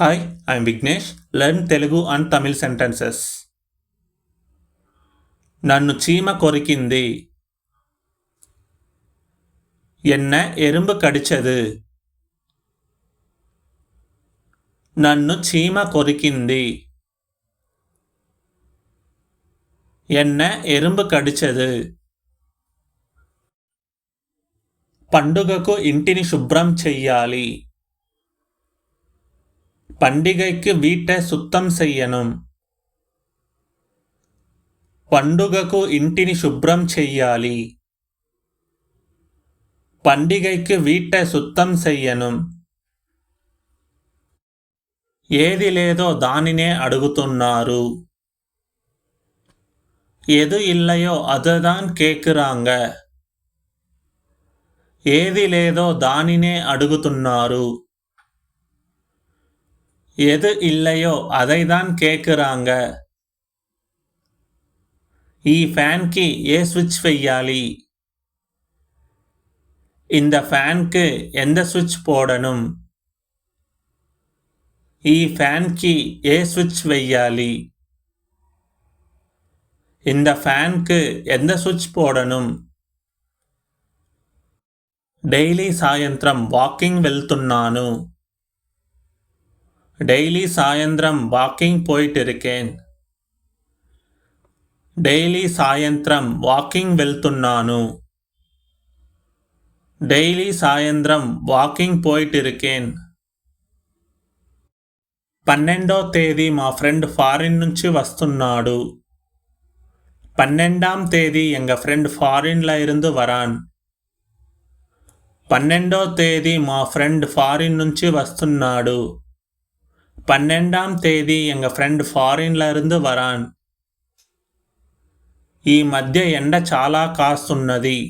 Hi, I'm Vignesh. Learn Telugu and Tamil sentences. నన్ను చీమ కొరికింది. ఎన్న ఎరుంబు కడిచదు. నన్ను చీమ కొరికింది. ఎన్న ఎరుంబు కడిచదు. పండుగకు ఇంటిని శుభ్రం చెయ్యాలి. பண்டிகைக்கு வீட்டை சுத்தம் செய்யணும். పండుగకు ఇంటిని శుభ్రం చెయ్యాలి. పండిగైకి వీట్టை సుత్తం చెయ్యను. ఏది లేదో దానినే అడుగుతున్నారు. ఎదు ఇల్లయో అదదాన్ కేకురాంగ. ఏది లేదో దానినే అడుగుతున్నారు. எது இல்லையோ அதைதான் கேக்குறாங்க. ఈ ఫ్యాన్కి ఏ స్విచ్ వెయ్యాలి. இந்த ఫ్యాన్కి எந்த స్విచ్ போடணும். ఈ ఫ్యాన్కి ఏ స్విచ్ వెయ్యాలి. இந்த ఫ్యాన్కి எந்த స్విచ్ போடணும். డైలీ సాయంత్రం వాకింగ్ వెళ్తున్నాను. டெய்லி சாயந்திரம் வாக்கிங் போயிட்டு இருக்கேன். డైలీ సాయంత్రం వాకింగ్ వెళ్తున్నాను. డైలీ సాయంత్రం వాకింగ్ పోయిట్ ఇరుకేన్. 12వ తేదీ మా ఫ్రెండ్ ఫారిన్ నుంచి వస్తున్నాడు. 12ஆம் தேதி எங்க ஃப்ரெண்ட் ஃபாரின்ல இருந்து வரான். 12వ తేదీ మా ఫ్రెండ్ ఫారిన్ నుంచి వస్తున్నాడు. 12ஆம் தேதி எங்க ఫ్రెండ్ ఫారిన్ల இருந்து వరాన్. ఈ మధ్య ఎండ చాలా కాస్తున్నది.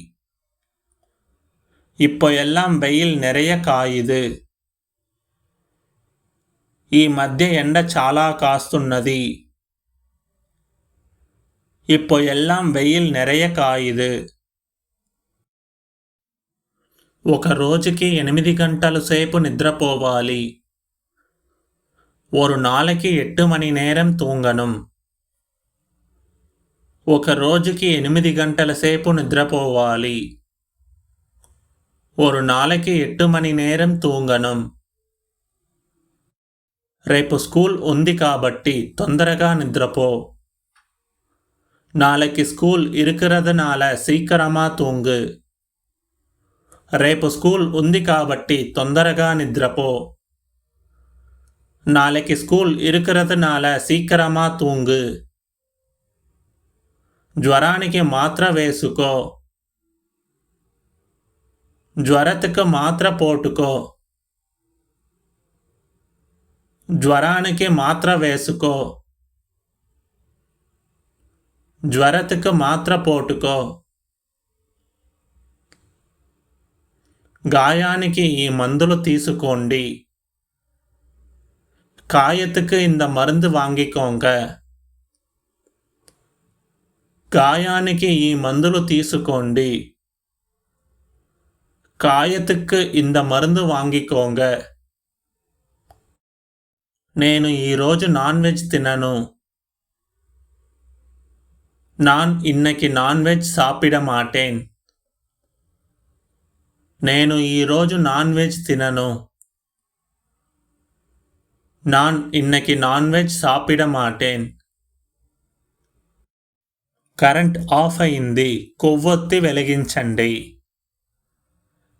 இப்போ எல்லாம் வெயில் நிறைய காயுது. ఈ మధ్య ఎండ చాలా కాస్తున్నది. இப்போ எல்லாம் வெயில் நிறைய కాయుது. ఒక రోజుకి 8 గంటల సేపు నిద్రపోవాలి. ஒரு நாளைக்கு 8 மணி நேரம் தூங்கணும். ఒక రోజుకి 8 గంటల సేపు నిద్రపోవాలి. ஒரு நாளைக்கு 8 மணி நேரம் தூங்கணும். రేపు స్కూల్ ఉంది కాబట్టి తొందరగా నిద్రపో. நாளைக்கு ஸ்கூல் இருக்கிறதுனால சீக்கிரமா தூங்கு. రేపు స్కూల్ ఉంది కాబట్టి తొందరగా నిద్రపో. நாளைக்கு ஸ்கூல் இருக்கிறதுனால சீக்கிரமா தூங்கு. జ్వరానికి మాత్ర వేసుకో. జ్వరத்துக்கு మాత్ర పోటుకో. జ్వరానికి మాత్ర వేసుకో. జ్వరத்துக்கு మాత్ర పోటుకో. గాయానికి ఈ మందులు తీసుకోండి. காயத்துக்கு இந்த மருந்து வாங்கிக்கோங்க. గాయానికి ఈ మందులు తీసుకోండి. కాయத்துக்கு இந்த மருந்து வாங்கிக்கோங்க. నేను ఈరోజు నాన్ వెజ్ తినను. நான் இன்னைக்கு నాన్ వెజ్ சாப்பிட மாட்டேன். నేను ఈరోజు నాన్ వెజ్ తినను. நான் இன்னைக்கு నాన్వెజ్ சாப்பிட மாட்டேன். కరెంట్ ఆఫ్ అయింది, కొవ్వొత్తి వెలిగించండి.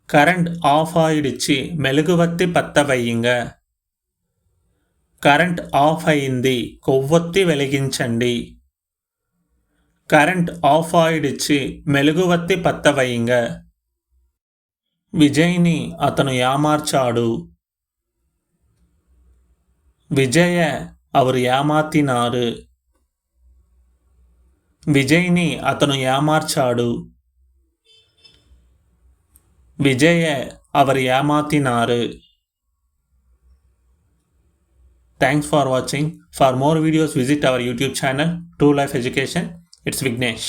కరెంట్ ఆఫ్ ఆయిడిచ్చి మెలుగువత్తి పత్త వెయ్యింగ. కరెంట్ ఆఫ్ అయింది, కొవ్వొత్తి వెలిగించండి. కరెంట్ ఆఫ్ ఆయిడిచ్చి మెలుగువత్తి పత్త వెయ్యింగ. విజయ్ని అతను ఏమార్చాడు. విజయ அவர் ఏమార్తినారు. విజయ్ని అతను ఏమార్చాడు. విజయ அவர் ఏమార్తినారు. Thanks for watching. For more videos visit our YouTube channel True Life Education. It's Vignesh.